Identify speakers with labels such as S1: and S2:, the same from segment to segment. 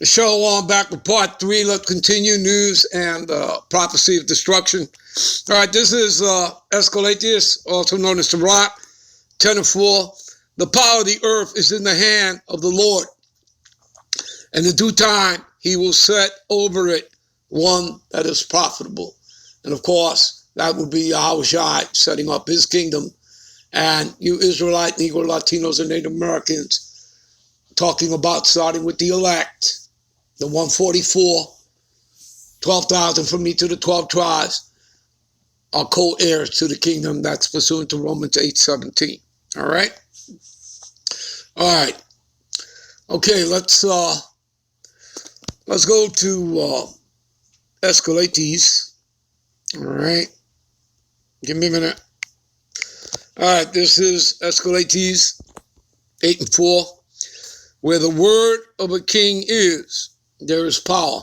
S1: Shalom, back with part 3. Let's continue news and prophecy of destruction. All right, this is Escalatius, also known as the Rock, 10 and 4. The power of the earth is in the hand of the Lord, and in due time he will set over it one that is profitable. And of course, that would be Yahushua setting up his kingdom, and you Israelite, Negro, Latinos, and Native Americans talking about starting with the elect. The 144, 12,000 from each of the 12 tribes are co-heirs to the kingdom. That's pursuant to Romans 8:17. All right? All right. Okay, let's go to Escalates. All right. Give me a minute. All right, this is Escalates 8 and 4. Where the word of a king is, there is power.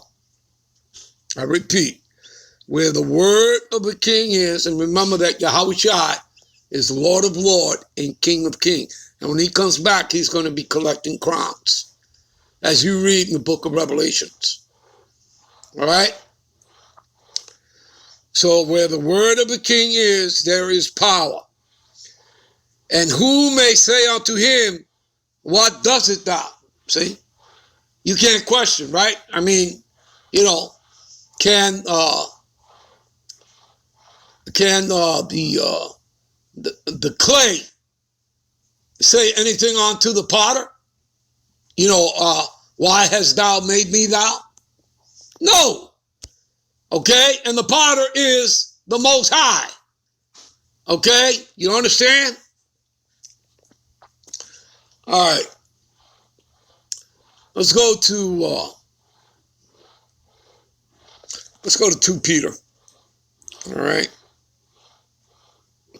S1: I repeat, where the word of a king is, and remember that Yahushua is Lord of Lords and King of Kings. And when he comes back, he's going to be collecting crowns, as you read in the book of Revelations. All right? So where the word of a king is, there is power. And who may say unto him, what doest thou? See? You can't question, right? I mean, you know, can the clay say anything unto the potter? You know, why hast thou made me thou? No. Okay? And the potter is the Most High. Okay? You understand? All right. Let's go to 2 Peter. All right.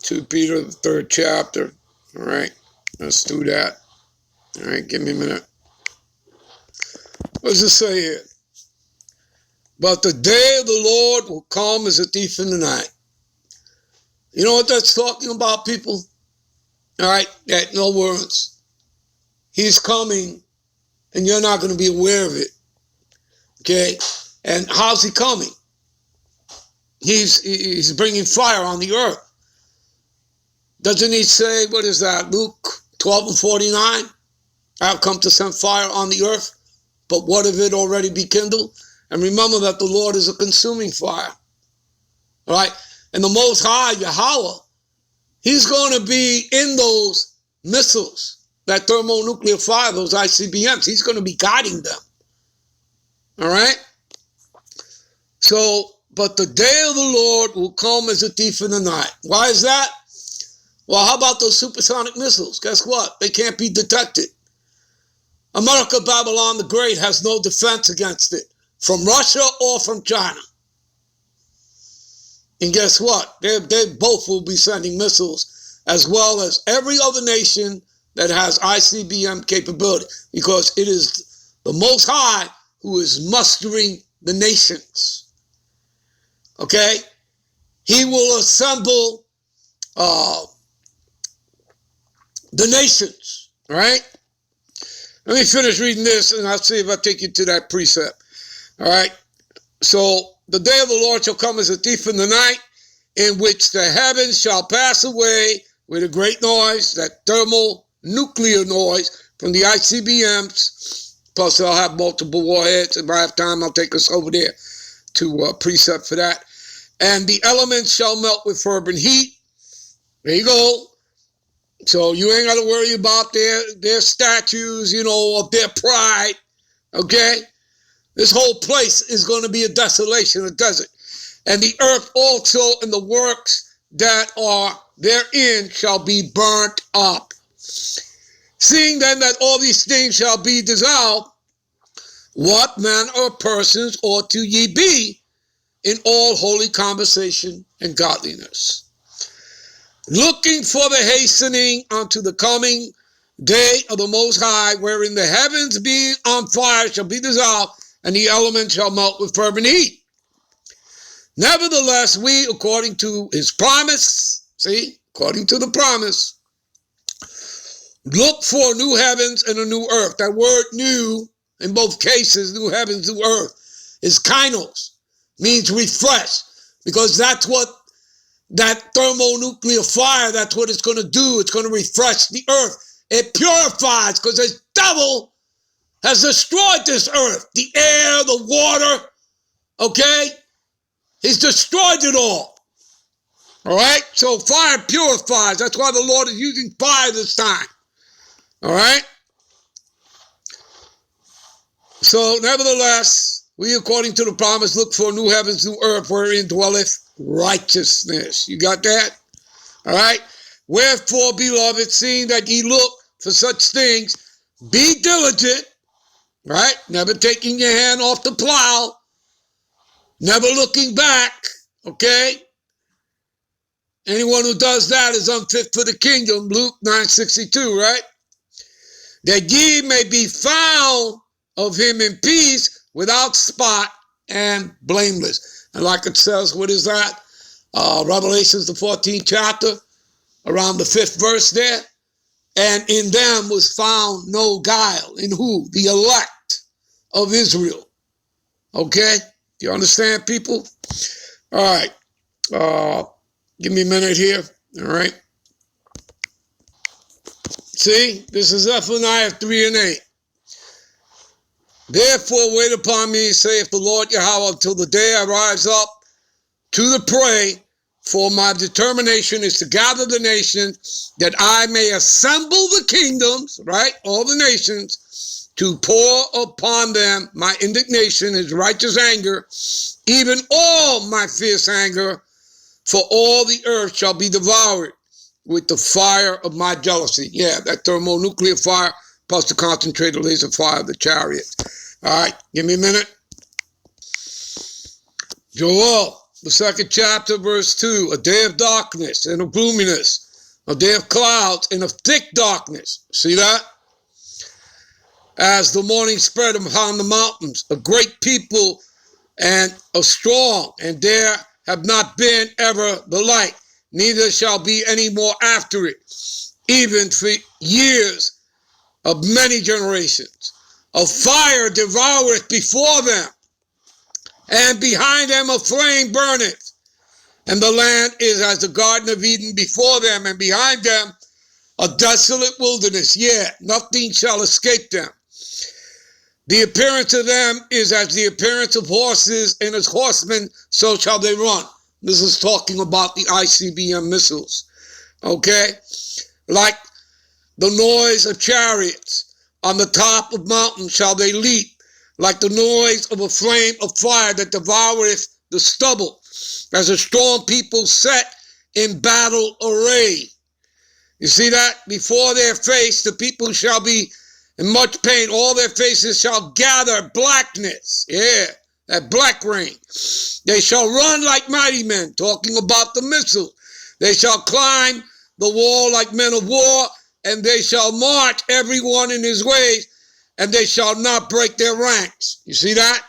S1: 2 Peter, the 3rd chapter. All right. Let's do that. All right. Give me a minute. What does it say here? But the day of the Lord will come as a thief in the night. You know what that's talking about, people? All right. No words. He's coming, and you're not going to be aware of it. Okay? And how's he coming? He's bringing fire on the earth. Doesn't he say, what is that, Luke 12 and 49? I've come to send fire on the earth, but what if it already be kindled? And remember that the Lord is a consuming fire. All right? And the Most High, Yahweh, he's going to be in those missiles, that thermonuclear fire, those ICBMs. He's going to be guiding them. All right? So, but the day of the Lord will come as a thief in the night. Why is that? Well, how about those supersonic missiles? Guess what? They can't be detected. America, Babylon the Great, has no defense against it, from Russia or from China. And guess what? They both will be sending missiles, as well as every other nation that has ICBM capability, because it is the Most High who is mustering the nations. Okay? He will assemble the nations. All right? Let me finish reading this, and I'll see if I take you to that precept. All right? So, the day of the Lord shall come as a thief in the night, in which the heavens shall pass away with a great noise, that thermonuclear noise from the ICBMs. Plus, they'll have multiple warheads. If I have time, I'll take us over there to precept for that. And the elements shall melt with fervent heat. There you go. So you ain't got to worry about their statues, you know, of their pride. Okay? This whole place is going to be a desolation, a desert. And the earth also and the works that are therein shall be burnt up. Seeing then that all these things shall be dissolved, what manner of persons ought to ye be in all holy conversation and godliness, looking for the hastening unto the coming day of the Most High, wherein the heavens being on fire shall be dissolved, and the elements shall melt with fervent heat. Nevertheless, we, according to his promise, see, according to the promise, look for new heavens and a new earth. That word new in both cases, new heavens, new earth, is kainos, means refresh, because that's what that thermonuclear fire, that's what it's going to do. It's going to refresh the earth. It purifies, because the devil has destroyed this earth, the air, the water, okay? He's destroyed it all. All right? So fire purifies. That's why the Lord is using fire this time. All right? So nevertheless, we, according to the promise, look for new heavens, new earth, wherein dwelleth righteousness. You got that? All right? Wherefore, beloved, seeing that ye look for such things, be diligent, right? Never taking your hand off the plow, never looking back, okay? Anyone who does that is unfit for the kingdom, Luke 9:62, right? That ye may be found of him in peace, without spot and blameless. And like it says, what is that? Revelations, the 14th chapter, around the 5th verse there. And in them was found no guile. In who? The elect of Israel. Okay? Do you understand, people? All right. Give me a minute here. All right. See, this is Zephaniah 3 and 8. Therefore wait upon me, saith the Lord Yahweh, until the day I rise up to the prey, for my determination is to gather the nations, that I may assemble the kingdoms, right, all the nations, to pour upon them my indignation, his righteous anger, even all my fierce anger, for all the earth shall be devoured with the fire of my jealousy. Yeah, that thermonuclear fire plus the concentrated laser fire of the chariot. All right, give me a minute. Joel, the 2nd chapter, verse 2, a day of darkness and of gloominess, a day of clouds and of thick darkness. See that? As the morning spread upon the mountains, a great people and a strong, and there have not been ever the like, neither shall be any more after it, even for years of many generations. A fire devoureth before them, and behind them a flame burneth. And the land is as the Garden of Eden before them, and behind them a desolate wilderness. Yeah, nothing shall escape them. The appearance of them is as the appearance of horses, and as horsemen, so shall they run. This is talking about the ICBM missiles. Okay? Like the noise of chariots. On the top of mountains shall they leap, like the noise of a flame of fire that devoureth the stubble, as a strong people set in battle array. You see that? Before their face the people shall be in much pain. All their faces shall gather blackness. Yeah, that black rain. They shall run like mighty men, talking about the missiles. They shall climb the wall like men of war, and they shall march everyone in his ways, and they shall not break their ranks. You see that?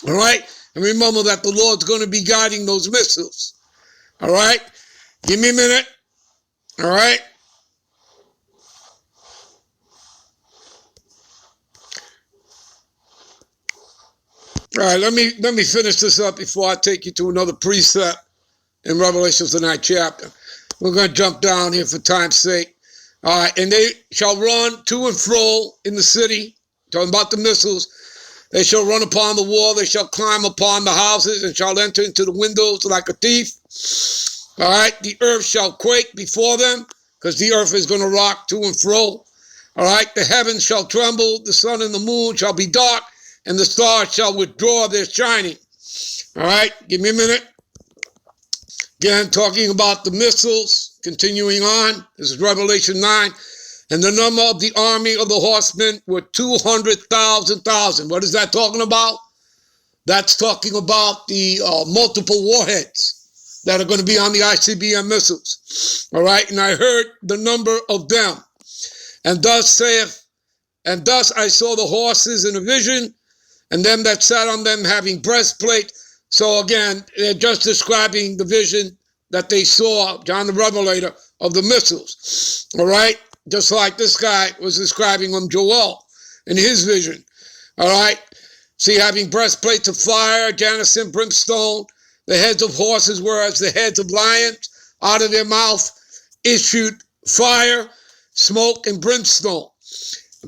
S1: All right? And remember that the Lord's going to be guiding those missiles. All right? Give me a minute. All right? All right, let me finish this up before I take you to another precept in Revelations, the 9th chapter. We're going to jump down here for time's sake. All right, and they shall run to and fro in the city, talking about the missiles. They shall run upon the wall. They shall climb upon the houses and shall enter into the windows like a thief. All right, the earth shall quake before them, because the earth is going to rock to and fro. All right, the heavens shall tremble. The sun and the moon shall be dark, and the stars shall withdraw their shining. All right, give me a minute. Again, talking about the missiles, continuing on. This is Revelation 9. And the number of the army of the horsemen were 200,000. What is that talking about? That's talking about the multiple warheads that are going to be on the ICBM missiles. All right, and I heard the number of them. And thus I saw the horses in a vision, and them that sat on them having breastplate. So again, they're just describing the vision that they saw, John the Revelator, of the missiles. All right? Just like this guy was describing them, Joel, in his vision. All right. See, having breastplates of fire, Janus and brimstone, the heads of horses were as the heads of lions. Out of their mouth issued fire, smoke, and brimstone.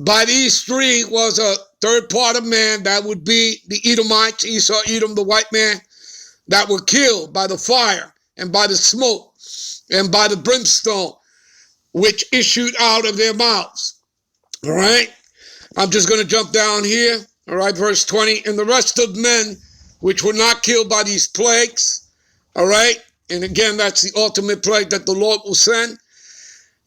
S1: By these three was a third part of man, that would be the Edomites, Esau, Edom, the white man, that were killed by the fire and by the smoke and by the brimstone, which issued out of their mouths. All right. I'm just going to jump down here. All right, verse 20. And the rest of men which were not killed by these plagues. All right. And again, that's the ultimate plague that the Lord will send.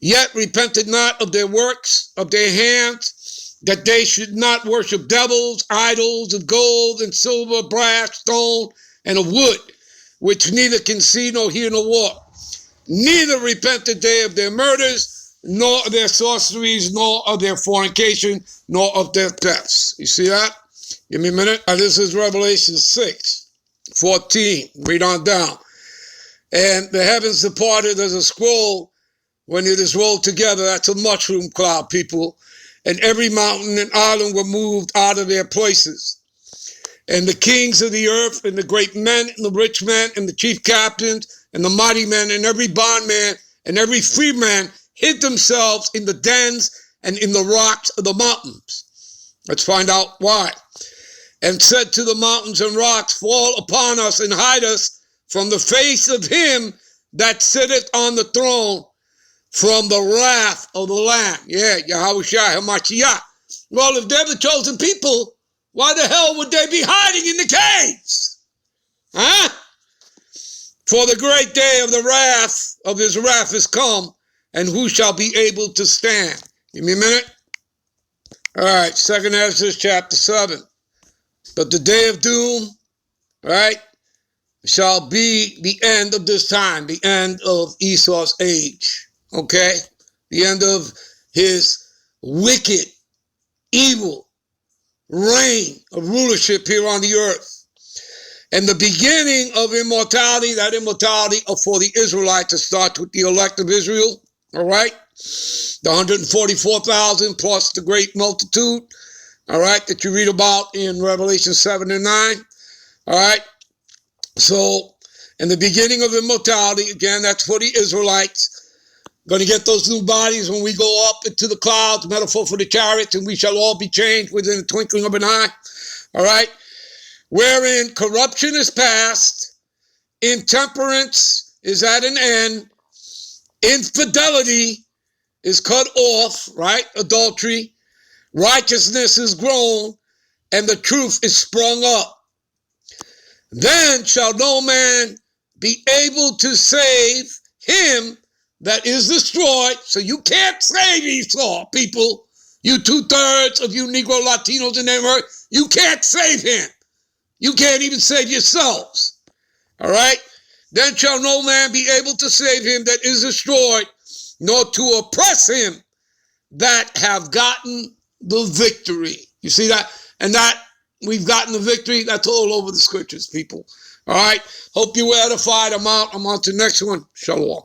S1: Yet repented not of their works, of their hands, that they should not worship devils, idols of gold and silver, brass, stone, and of wood, which neither can see nor hear nor walk. Neither repented they of their murders, nor of their sorceries, nor of their fornication, nor of their thefts. You see that? Give me a minute. This is Revelation 6:14. Read on down. And the heavens departed as a scroll when it is rolled together. That's a mushroom cloud, people. And every mountain and island were moved out of their places. And the kings of the earth, and the great men, and the rich men, and the chief captains, and the mighty men, and every bondman, and every free man hid themselves in the dens and in the rocks of the mountains. Let's find out why. And said to the mountains and rocks, fall upon us and hide us from the face of him that sitteth on the throne, from the wrath of the Lamb. Yeah, Yahushua HaMashiach. Well, if they're the chosen people, why the hell would they be hiding in the caves? Huh? For the great day of the wrath of his wrath is come, and who shall be able to stand? Give me a minute. All right, 2nd Ezra chapter 7. But the day of doom, right, shall be the end of this time, the end of Esau's age, okay? The end of his wicked, evil reign of rulership here on the earth. And the beginning of immortality, that immortality for the Israelites, to start with the elect of Israel, all right? The 144,000 plus the great multitude, all right, that you read about in Revelation 7 and 9, all right? So, in the beginning of immortality, again, that's for the Israelites. Going to get those new bodies when we go up into the clouds, metaphor for the chariots, and we shall all be changed within the twinkling of an eye, all right? Wherein corruption is past, intemperance is at an end, infidelity is cut off, right? Adultery, righteousness is grown, and the truth is sprung up. Then shall no man be able to save him that is destroyed. So you can't save Esau, people. You 2/3 of you Negro Latinos in there, you can't save him. You can't even save yourselves. All right? Then shall no man be able to save him that is destroyed, nor to oppress him that have gotten the victory. You see that? And that we've gotten the victory. That's all over the scriptures, people. All right? Hope you were edified. I'm out. I'm on to the next one. Shalom.